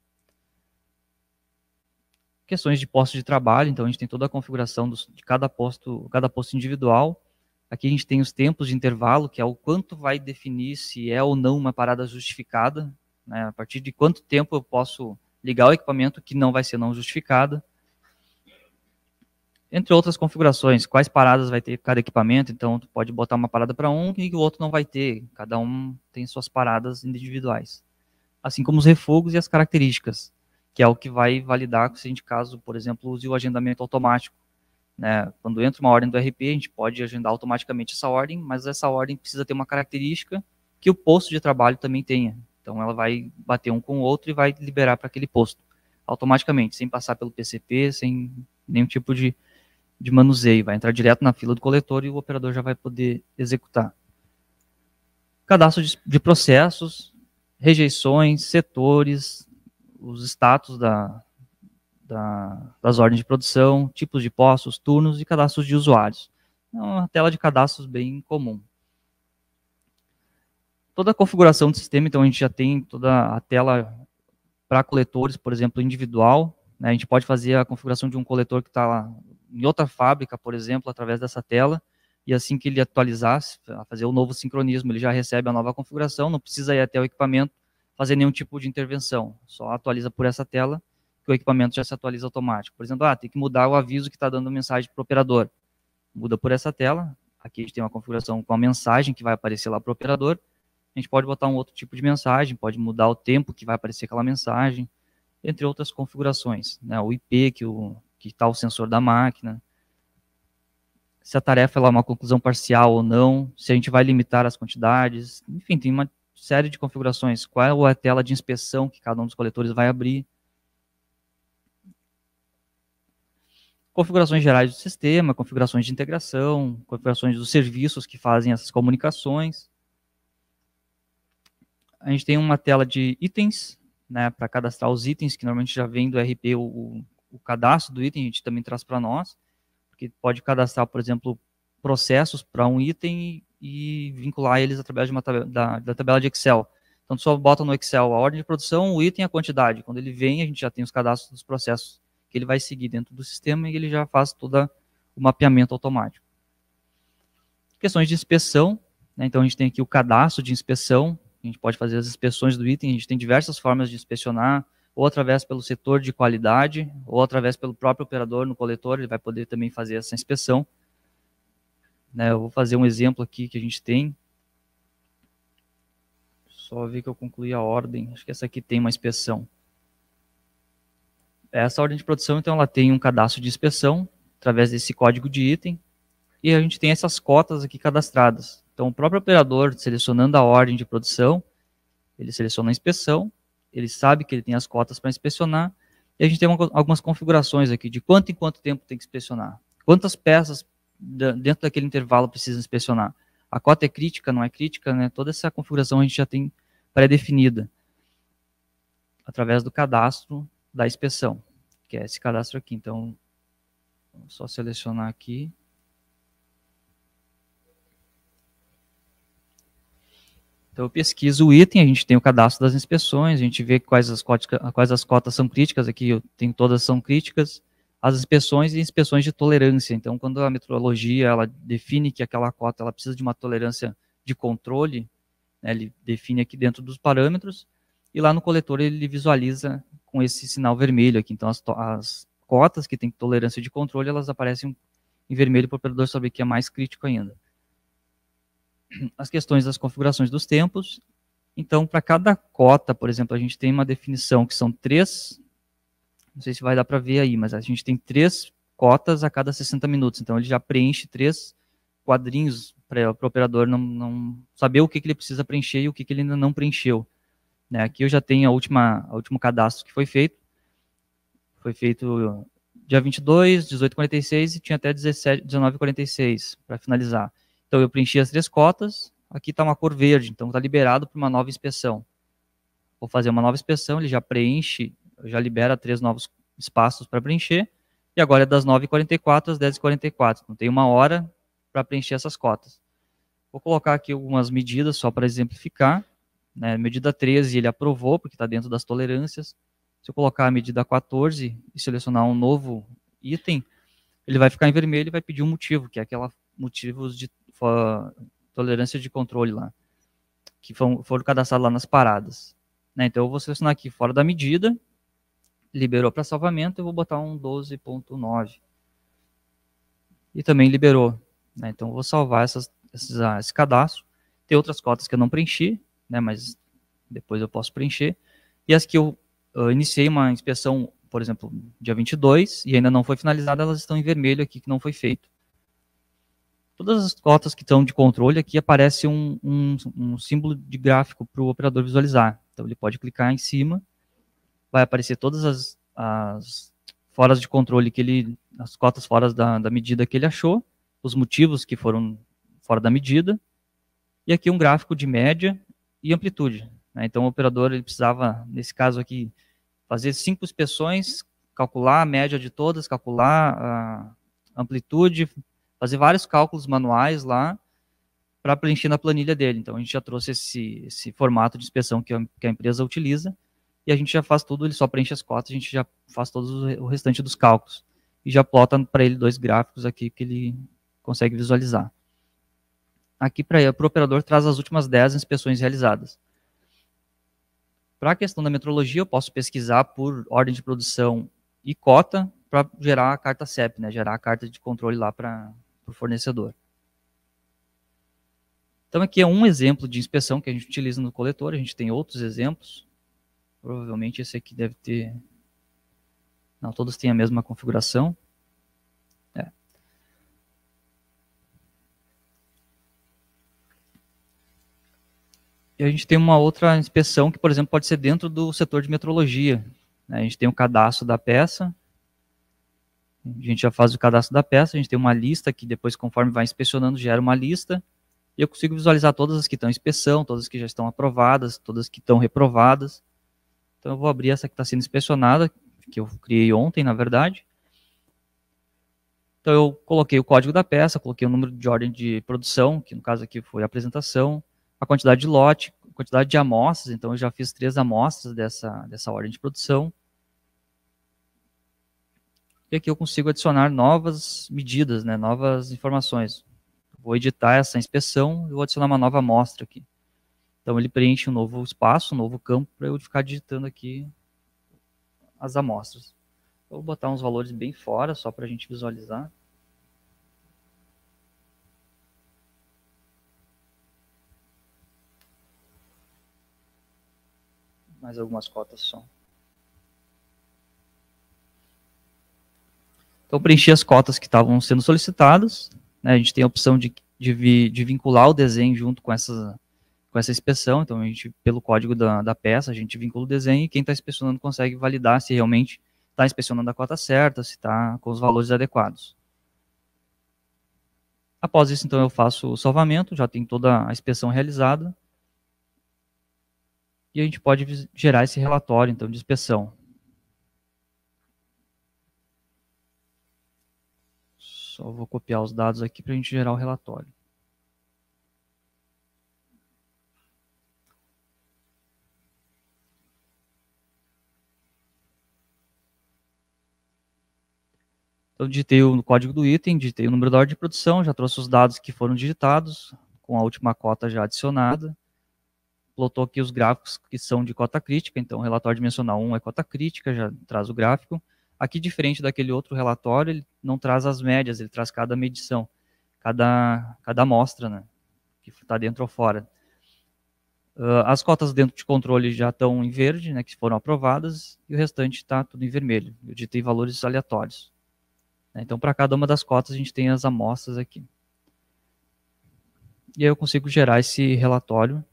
Questões de posto de trabalho, então a gente tem toda a configuração de cada posto individual. Aqui a gente tem os tempos de intervalo, que é o quanto vai definir se é ou não uma parada justificada, né? A partir de quanto tempo eu posso ligar o equipamento que não vai ser não justificada. Entre outras configurações, quais paradas vai ter cada equipamento, então tu pode botar uma parada para um e o outro não vai ter, cada um tem suas paradas individuais. Assim como os refugos e as características, que é o que vai validar se a gente, caso, por exemplo, use o agendamento automático. Né? Quando entra uma ordem do RP, a gente pode agendar automaticamente essa ordem, mas essa ordem precisa ter uma característica que o posto de trabalho também tenha. Então ela vai bater um com o outro e vai liberar para aquele posto, automaticamente, sem passar pelo PCP, sem nenhum tipo de manuseio. Vai entrar direto na fila do coletor e o operador já vai poder executar. Cadastro de processos, rejeições, setores, os status das ordens de produção, tipos de postos, turnos e cadastros de usuários. É uma tela de cadastros bem comum. Toda a configuração do sistema, então a gente já tem toda a tela para coletores, por exemplo, individual. Né? A gente pode fazer a configuração de um coletor que está lá em outra fábrica, por exemplo, através dessa tela, e assim que ele atualizar, fazer o novo sincronismo, ele já recebe a nova configuração, não precisa ir até o equipamento fazer nenhum tipo de intervenção, só atualiza por essa tela, que o equipamento já se atualiza automático. Por exemplo, tem que mudar o aviso que está dando mensagem para o operador. Muda por essa tela, aqui a gente tem uma configuração com a mensagem que vai aparecer lá para o operador, a gente pode botar um outro tipo de mensagem, pode mudar o tempo que vai aparecer aquela mensagem, entre outras configurações, né? O IP que está o sensor da máquina, se a tarefa é uma conclusão parcial ou não, se a gente vai limitar as quantidades, enfim, tem uma série de configurações, qual é a tela de inspeção que cada um dos coletores vai abrir. configurações gerais do sistema, configurações de integração, configurações dos serviços que fazem essas comunicações. A gente tem uma tela de itens, né, para cadastrar os itens, que normalmente já vem do RP, o cadastro do item, a gente também traz para nós, porque pode cadastrar, por exemplo, processos para um item e vincular eles através de uma da tabela de Excel. Então, só bota no Excel a ordem de produção, o item e a quantidade. Quando ele vem, a gente já tem os cadastros dos processos que ele vai seguir dentro do sistema e ele já faz todo o mapeamento automático. Questões de inspeção, né? Então a gente tem aqui o cadastro de inspeção, a gente pode fazer as inspeções do item, a gente tem diversas formas de inspecionar, ou através pelo setor de qualidade, ou através pelo próprio operador no coletor, ele vai poder também fazer essa inspeção. Né? Eu vou fazer um exemplo aqui que a gente tem. Só ver que eu concluí a ordem, acho que essa aqui tem uma inspeção. Essa ordem de produção, então, ela tem um cadastro de inspeção, através desse código de item, e a gente tem essas cotas aqui cadastradas. Então, o próprio operador, selecionando a ordem de produção, ele seleciona a inspeção, ele sabe que ele tem as cotas para inspecionar, e a gente tem algumas configurações aqui, de quanto em quanto tempo tem que inspecionar. Quantas peças dentro daquele intervalo precisa inspecionar. A cota é crítica, não é crítica, né? Toda essa configuração a gente já tem pré-definida, através do cadastro da inspeção, que é esse cadastro aqui. Então, vou só selecionar aqui. Então, eu pesquiso o item, a gente tem o cadastro das inspeções, a gente vê quais as cotas são críticas, aqui todas são críticas, as inspeções e inspeções de tolerância. Então, quando a metrologia ela define que aquela cota ela precisa de uma tolerância de controle, né, ele define aqui dentro dos parâmetros, e lá no coletor ele visualiza com esse sinal vermelho aqui. Então, as cotas que têm tolerância de controle, elas aparecem em vermelho para o operador saber que é mais crítico ainda. As questões das configurações dos tempos. Então, para cada cota, por exemplo, a gente tem uma definição que são 3, não sei se vai dar para ver aí, mas a gente tem 3 cotas a cada 60 minutos. Então, ele já preenche 3 quadrinhos para o operador não saber o que ele precisa preencher e o que ele ainda não preencheu. Né, aqui eu já tenho o último cadastro que foi feito. Foi feito dia 22, 18h46 e tinha até 19h46 para finalizar. Então, eu preenchi as 3 cotas, aqui está uma cor verde, então está liberado para uma nova inspeção. Vou fazer uma nova inspeção, ele já preenche, já libera 3 novos espaços para preencher, e agora é das 9h44 às 10h44, então tem 1 hora para preencher essas cotas. Vou colocar aqui algumas medidas só para exemplificar. Né, medida 13 ele aprovou, porque está dentro das tolerâncias. Se eu colocar a medida 14 e selecionar um novo item, ele vai ficar em vermelho e vai pedir um motivo, que é aquela motivos de tolerância de controle lá, que foram cadastrados lá nas paradas. Né, então eu vou selecionar aqui fora da medida, liberou para salvamento, eu vou botar um 12.9. E também liberou. Né, então eu vou salvar esse cadastro. Tem outras cotas que eu não preenchi, né, mas depois eu posso preencher. E as que eu iniciei uma inspeção, por exemplo, dia 22, e ainda não foi finalizada, elas estão em vermelho aqui, que não foi feito. Todas as cotas que estão de controle, aqui aparece um símbolo de gráfico para o operador visualizar. Então, ele pode clicar em cima, vai aparecer todas as foras de controle, as cotas fora da medida que ele achou, os motivos que foram fora da medida, e aqui um gráfico de média e amplitude. Né? Então, o operador ele precisava, nesse caso aqui, fazer 5 inspeções, calcular a média de todas, calcular a amplitude, fazer vários cálculos manuais lá para preencher na planilha dele. Então, a gente já trouxe esse formato de inspeção que a empresa utiliza e a gente já faz tudo, ele só preenche as cotas, a gente já faz todo o restante dos cálculos. E já plota para ele 2 gráficos aqui que ele consegue visualizar. Aqui para o operador traz as últimas 10 inspeções realizadas. Para a questão da metrologia, eu posso pesquisar por ordem de produção e cota para gerar a carta CEP, né, gerar a carta de controle lá para o fornecedor. Então aqui é um exemplo de inspeção que a gente utiliza no coletor, a gente tem outros exemplos. Provavelmente esse aqui deve ter... Não, todos têm a mesma configuração. E a gente tem uma outra inspeção que, por exemplo, pode ser dentro do setor de metrologia. A gente tem o cadastro da peça, A gente já faz o cadastro da peça, a gente tem uma lista que depois, conforme vai inspecionando, gera uma lista, e eu consigo visualizar todas as que estão em inspeção, todas as que já estão aprovadas, todas as que estão reprovadas. Então eu vou abrir essa que está sendo inspecionada, que eu criei ontem, na verdade. Então eu coloquei o código da peça, coloquei o número de ordem de produção, que no caso aqui foi a apresentação, a quantidade de lote, a quantidade de amostras, então eu já fiz 3 amostras dessa ordem de produção. E aqui eu consigo adicionar novas medidas, né, novas informações. Vou editar essa inspeção e vou adicionar uma nova amostra aqui. Então ele preenche um novo espaço, um novo campo, para eu ficar digitando aqui as amostras. Vou botar uns valores bem fora, só para a gente visualizar. Mais algumas cotas só. Então, preenchi as cotas que estavam sendo solicitadas. Né, a gente tem a opção de vincular o desenho junto com essa inspeção. Então, a gente, pelo código da peça, a gente vincula o desenho e quem está inspecionando consegue validar se realmente está inspecionando a cota certa, se está com os valores adequados. Após isso, então, eu faço o salvamento, já tem toda a inspeção realizada. E a gente pode gerar esse relatório, então, de inspeção. Só vou copiar os dados aqui para a gente gerar o relatório. Então, digitei o código do item, digitei o número da ordem de produção, já trouxe os dados que foram digitados, com a última cota já adicionada. Plotou aqui os gráficos que são de cota crítica, então o relatório dimensional 1 é cota crítica, já traz o gráfico. Aqui, diferente daquele outro relatório, ele não traz as médias, ele traz cada medição, cada amostra, né, que está dentro ou fora. As cotas dentro de controle já estão em verde, né, que foram aprovadas, e o restante está tudo em vermelho. Eu digitei valores aleatórios. Então, para cada uma das cotas, a gente tem as amostras aqui. E aí eu consigo gerar esse relatório.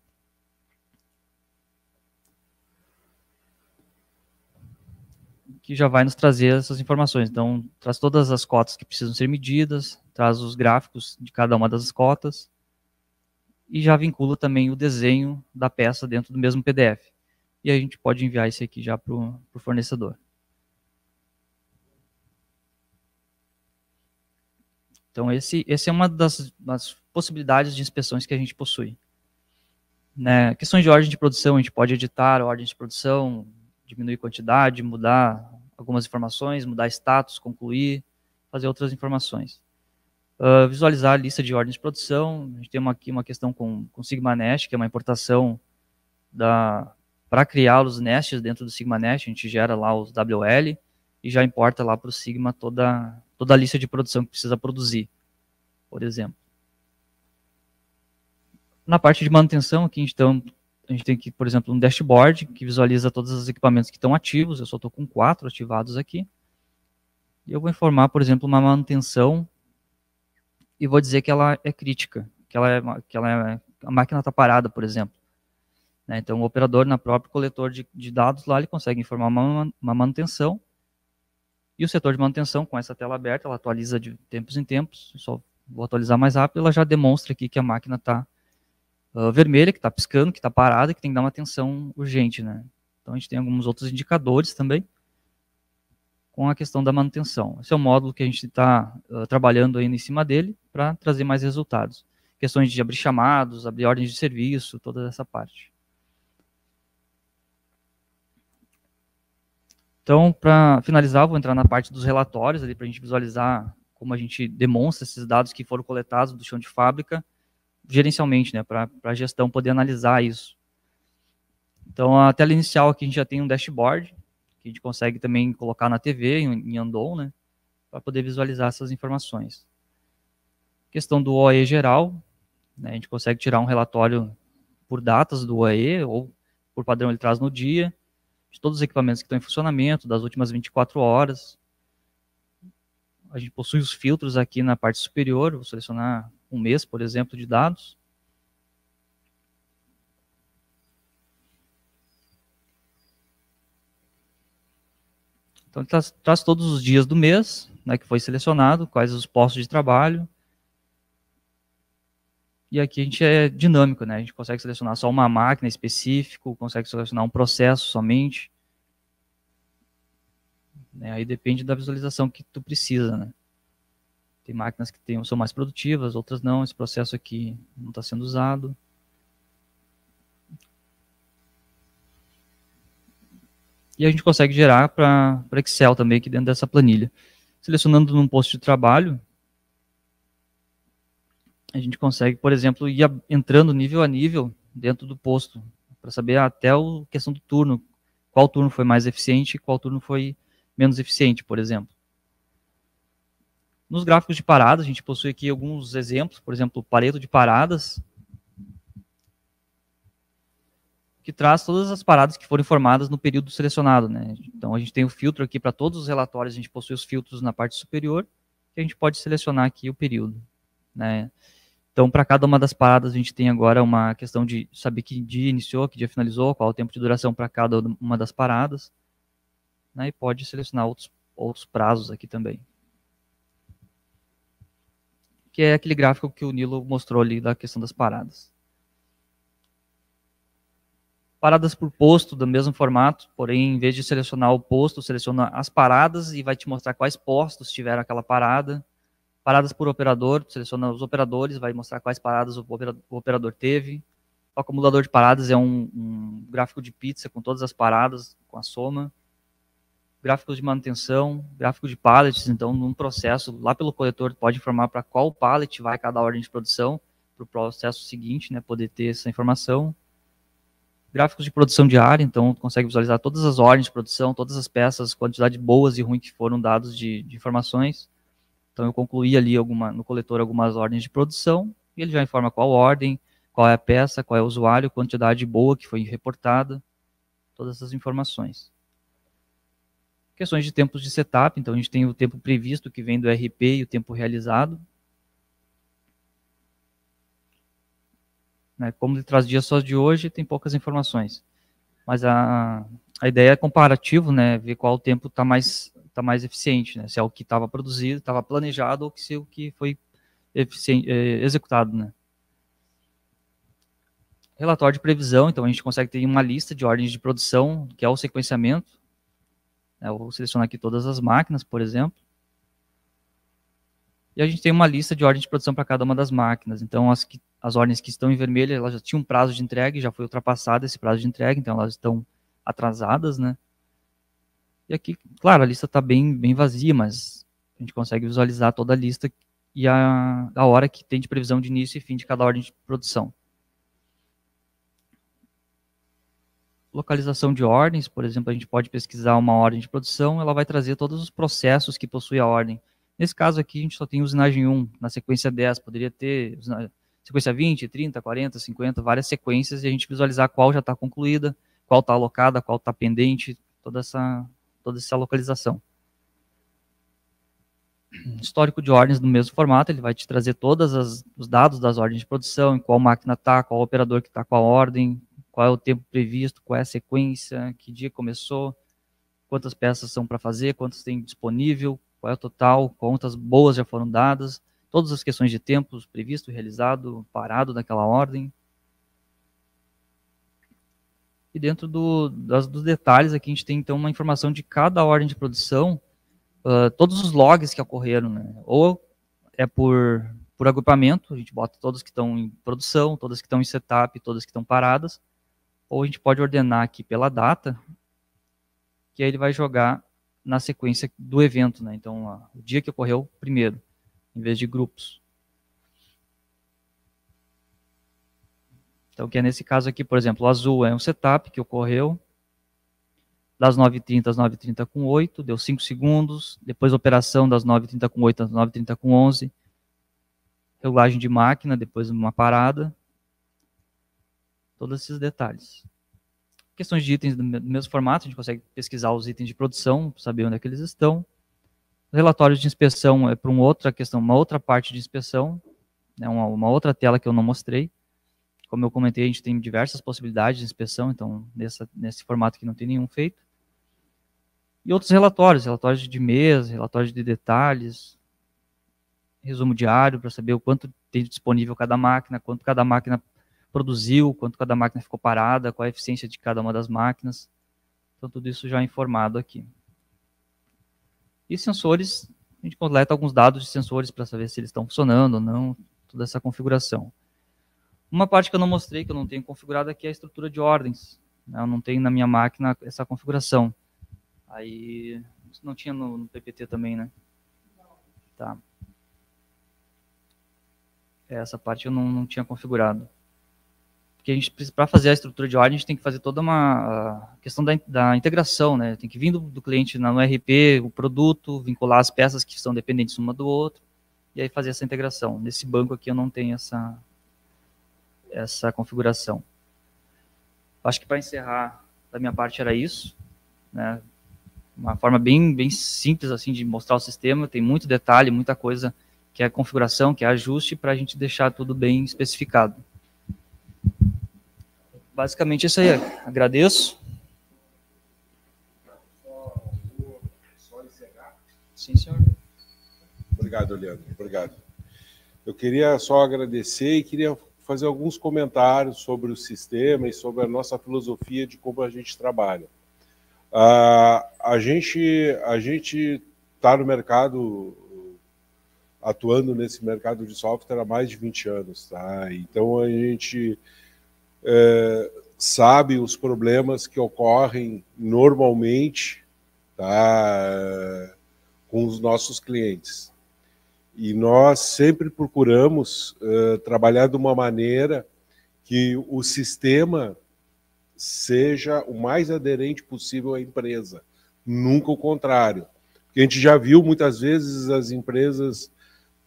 Que já vai nos trazer essas informações. Então, traz todas as cotas que precisam ser medidas, traz os gráficos de cada uma das cotas, e já vincula também o desenho da peça dentro do mesmo PDF. E aí a gente pode enviar esse aqui já para o fornecedor. Então, esse é uma das possibilidades de inspeções que a gente possui. Né? Questões de ordem de produção, a gente pode editar a ordem de produção, diminuir quantidade, mudar algumas informações, mudar status, concluir, fazer outras informações. Visualizar a lista de ordens de produção, a gente tem aqui uma questão com Sigma Nest, que é uma importação para criar os nests dentro do Sigma Nest, a gente gera lá os WL e já importa lá para o Sigma toda a lista de produção que precisa produzir, por exemplo. Na parte de manutenção, aqui então, a gente tem aqui, por exemplo, um dashboard que visualiza todos os equipamentos que estão ativos. Eu só estou com 4 ativados aqui. E eu vou informar, por exemplo, uma manutenção e vou dizer que ela é crítica, a máquina está parada, por exemplo. Né? Então, o operador, na própria coletor de dados lá, ele consegue informar uma manutenção. E o setor de manutenção, com essa tela aberta, ela atualiza de tempos em tempos. Eu só vou atualizar mais rápido, ela já demonstra aqui que a máquina está vermelha, que está piscando, que está parada, que tem que dar uma atenção urgente, né? Então a gente tem alguns outros indicadores também com a questão da manutenção. Esse é o módulo que a gente está trabalhando ainda em cima dele para trazer mais resultados. Questões de abrir chamados, abrir ordens de serviço, toda essa parte. Então, para finalizar, vou entrar na parte dos relatórios ali para a gente visualizar como a gente demonstra esses dados que foram coletados do chão de fábrica gerencialmente, né, para a gestão poder analisar isso. Então, a tela inicial aqui a gente já tem um dashboard, que a gente consegue também colocar na TV, em Andon, né, para poder visualizar essas informações. Questão do OE geral, né, a gente consegue tirar um relatório por datas do OE, ou por padrão ele traz no dia, de todos os equipamentos que estão em funcionamento, das últimas 24 horas. A gente possui os filtros aqui na parte superior, vou selecionar um mês, por exemplo, de dados. Então, ele traz todos os dias do mês, né, que foi selecionado, quais os postos de trabalho. E aqui a gente é dinâmico, né? A gente consegue selecionar só uma máquina específica, consegue selecionar um processo somente. Né? Aí depende da visualização que tu precisa, né? Tem máquinas que são mais produtivas, outras não. Esse processo aqui não está sendo usado. E a gente consegue gerar para Excel também aqui dentro dessa planilha. Selecionando num posto de trabalho, a gente consegue, por exemplo, ir entrando nível a nível dentro do posto, para saber até a questão do turno, qual turno foi mais eficiente e qual turno foi menos eficiente, por exemplo. Nos gráficos de paradas, a gente possui aqui alguns exemplos, por exemplo, o Pareto de paradas, que traz todas as paradas que foram informadas no período selecionado, né? Então, a gente tem o filtro aqui para todos os relatórios, a gente possui os filtros na parte superior, que a gente pode selecionar aqui o período, né? Então, para cada uma das paradas, a gente tem agora uma questão de saber que dia iniciou, que dia finalizou, qual o tempo de duração para cada uma das paradas, né? E pode selecionar outros prazos aqui também. Que é aquele gráfico que o Nilo mostrou ali da questão das paradas. Paradas por posto, do mesmo formato, porém, em vez de selecionar o posto, seleciona as paradas e vai te mostrar quais postos tiveram aquela parada. Paradas por operador, seleciona os operadores, vai mostrar quais paradas o operador teve. O acumulador de paradas é um gráfico de pizza com todas as paradas, com a soma. Gráficos de manutenção, gráfico de pallets, então, num processo, lá pelo coletor, pode informar para qual pallet vai cada ordem de produção, para o processo seguinte, né, poder ter essa informação. Gráficos de produção diária, então consegue visualizar todas as ordens de produção, todas as peças, quantidade boas e ruins que foram dados de informações. Então eu concluí ali no coletor algumas ordens de produção, e ele já informa qual ordem, qual é a peça, qual é o usuário, quantidade boa que foi reportada, todas essas informações. Questões de tempos de setup, então a gente tem o tempo previsto que vem do RP e o tempo realizado. Né? Como ele traz dias só de hoje, tem poucas informações. Mas a ideia é comparativo, né? Ver qual tempo está mais eficiente, né? Se é o que estava produzido, estava planejado, ou se é o que foi executado, né? Relatório de previsão, então a gente consegue ter uma lista de ordens de produção, que é o sequenciamento. Eu vou selecionar aqui todas as máquinas, por exemplo. E a gente tem uma lista de ordens de produção para cada uma das máquinas. Então, as ordens que estão em vermelho, elas já tinham um prazo de entrega, já foi ultrapassado esse prazo de entrega, então elas estão atrasadas, né? E aqui, claro, a lista está bem vazia, mas a gente consegue visualizar toda a lista e a hora que tem de previsão de início e fim de cada ordem de produção. Localização de ordens, por exemplo, a gente pode pesquisar uma ordem de produção, ela vai trazer todos os processos que possui a ordem. Nesse caso aqui, a gente só tem usinagem 1, na sequência 10, poderia ter sequência 20, 30, 40, 50, várias sequências, e a gente visualizar qual já está concluída, qual está alocada, qual está pendente, toda essa localização. Histórico de ordens no mesmo formato, ele vai te trazer todos os dados das ordens de produção, em qual máquina está, qual operador que está com a ordem, qual é o tempo previsto, qual é a sequência, que dia começou, quantas peças são para fazer, quantas tem disponível, qual é o total, quantas boas já foram dadas, todas as questões de tempo previsto, realizado, parado naquela ordem. E dentro dos detalhes aqui a gente tem então uma informação de cada ordem de produção, todos os logs que ocorreram, né? Ou é por agrupamento, a gente bota todas que estão em produção, todas que estão em setup, todas que estão paradas, ou a gente pode ordenar aqui pela data, que aí ele vai jogar na sequência do evento, né? Então, o dia que ocorreu primeiro, em vez de grupos. Então, que é nesse caso aqui, por exemplo, o azul é um setup que ocorreu das 9h30 às 9h30 com 8, deu 5 segundos, depois operação das 9h30 com 8 às 9h30 com 11, regulagem de máquina, depois uma parada, todos esses detalhes. Questões de itens do mesmo formato, a gente consegue pesquisar os itens de produção, saber onde é que eles estão. Relatórios de inspeção é para uma outra questão, uma outra parte de inspeção, né, uma outra tela que eu não mostrei. Como eu comentei, a gente tem diversas possibilidades de inspeção, então nesse formato aqui não tem nenhum feito. E outros relatórios, relatórios de mês, relatórios de detalhes, resumo diário para saber o quanto tem disponível cada máquina, quanto cada máquina produziu, quanto cada máquina ficou parada, qual a eficiência de cada uma das máquinas. Então, tudo isso já é informado aqui. E sensores, a gente coleta alguns dados de sensores para saber se eles estão funcionando ou não, toda essa configuração. Uma parte que eu não mostrei, que eu não tenho configurado aqui, é a estrutura de ordens. Eu não tenho na minha máquina essa configuração. Aí, isso não tinha no PPT também, né? Tá. Essa parte eu não tinha configurado. Porque a gente, para fazer a estrutura de ordem, a gente tem que fazer toda uma questão da integração, né? Tem que vir do cliente no RP, o produto, vincular as peças que são dependentes uma do outro, e aí fazer essa integração. Nesse banco aqui eu não tenho essa configuração. Acho que para encerrar, da minha parte era isso, né? Uma forma bem simples assim de mostrar o sistema, tem muito detalhe, muita coisa que é configuração, que é ajuste, para a gente deixar tudo bem especificado. Basicamente isso aí. Agradeço. Só encerrar? Sim, senhor. Obrigado, Leandro. Obrigado. Eu queria só agradecer e queria fazer alguns comentários sobre o sistema e sobre a nossa filosofia de como a gente trabalha. A gente está no mercado, atuando nesse mercado de software há mais de 20 anos, tá? Então a gente sabe os problemas que ocorrem normalmente, tá, com os nossos clientes. E nós sempre procuramos trabalhar de uma maneira que o sistema seja o mais aderente possível à empresa, nunca o contrário. Porque a gente já viu muitas vezes as empresas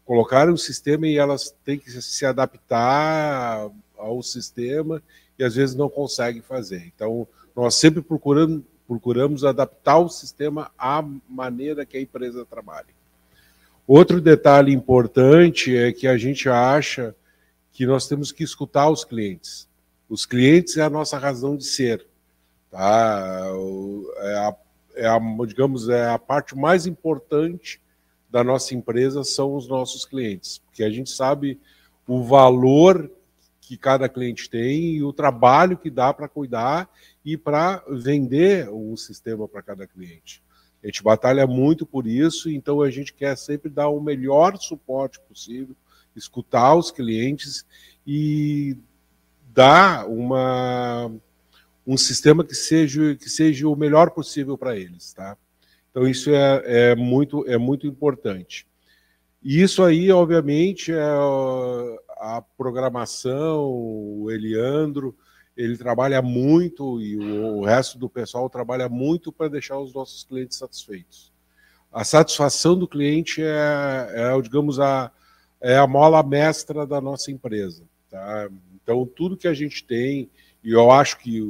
colocarem o sistema e elas têm que se adaptar ao sistema e às vezes não conseguem fazer. Então, nós sempre procuramos adaptar o sistema à maneira que a empresa trabalha. Outro detalhe importante é que a gente acha que nós temos que escutar os clientes. Os clientes é a nossa razão de ser, tá? Digamos, a parte mais importante da nossa empresa são os nossos clientes, porque a gente sabe o valor que cada cliente tem e o trabalho que dá para cuidar e para vender um sistema para cada cliente. A gente batalha muito por isso, então a gente quer sempre dar o melhor suporte possível, escutar os clientes e dar um sistema que seja o melhor possível para eles, tá? Então isso é muito importante. E isso aí, obviamente, é a programação, o Eliandro, ele trabalha muito e o resto do pessoal trabalha muito para deixar os nossos clientes satisfeitos. A satisfação do cliente digamos, é a mola mestra da nossa empresa, tá? Então, tudo que a gente tem, e eu acho que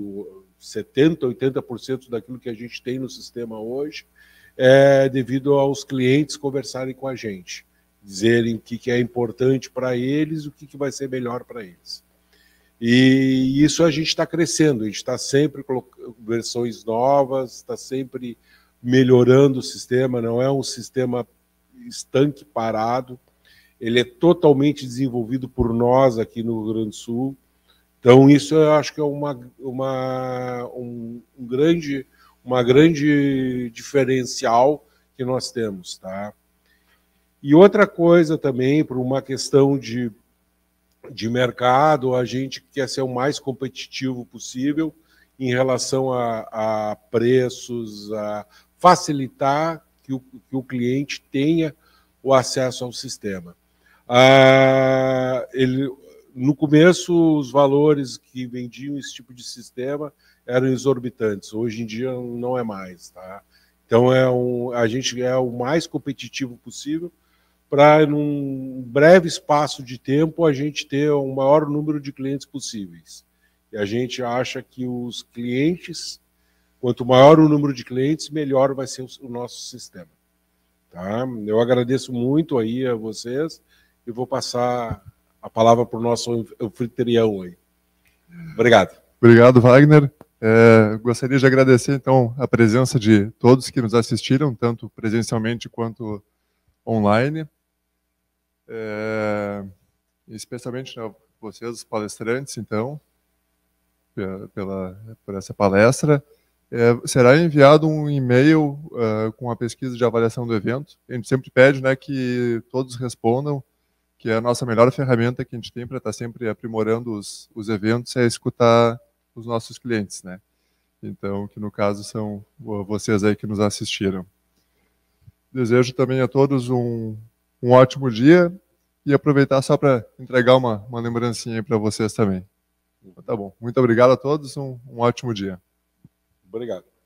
70%, 80% daquilo que a gente tem no sistema hoje é devido aos clientes conversarem com a gente, dizerem o que é importante para eles, o que vai ser melhor para eles. E isso a gente está crescendo, a gente está sempre colocando versões novas, está sempre melhorando o sistema, não é um sistema estanque parado, ele é totalmente desenvolvido por nós aqui no Rio Grande do Sul. Então isso eu acho que é uma grande diferencial que nós temos, tá? E outra coisa também, por uma questão de mercado, a gente quer ser o mais competitivo possível em relação a preços, a facilitar que o cliente tenha o acesso ao sistema. No começo, os valores que vendiam esse tipo de sistema eram exorbitantes. Hoje em dia não é mais, tá? Então a gente é o mais competitivo possível para, num breve espaço de tempo, a gente ter o maior número de clientes possíveis. E a gente acha que os clientes, quanto maior o número de clientes, melhor vai ser o nosso sistema. Tá? Eu agradeço muito aí a vocês e vou passar a palavra para o nosso anfitrião aí. Obrigado. Obrigado, Wagner. Gostaria de agradecer, então, a presença de todos que nos assistiram, tanto presencialmente quanto online. Especialmente, né, vocês, os palestrantes, então, por essa palestra. Será enviado um e-mail com a pesquisa de avaliação do evento. A gente sempre pede, né, que todos respondam, que é a nossa melhor ferramenta que a gente tem para estar sempre aprimorando os eventos, é escutar os nossos clientes, né? Então, que no caso são vocês aí que nos assistiram. Desejo também a todos um ótimo dia e aproveitar só para entregar uma lembrancinha para vocês também. Tá bom. Muito obrigado a todos, um ótimo dia. Obrigado.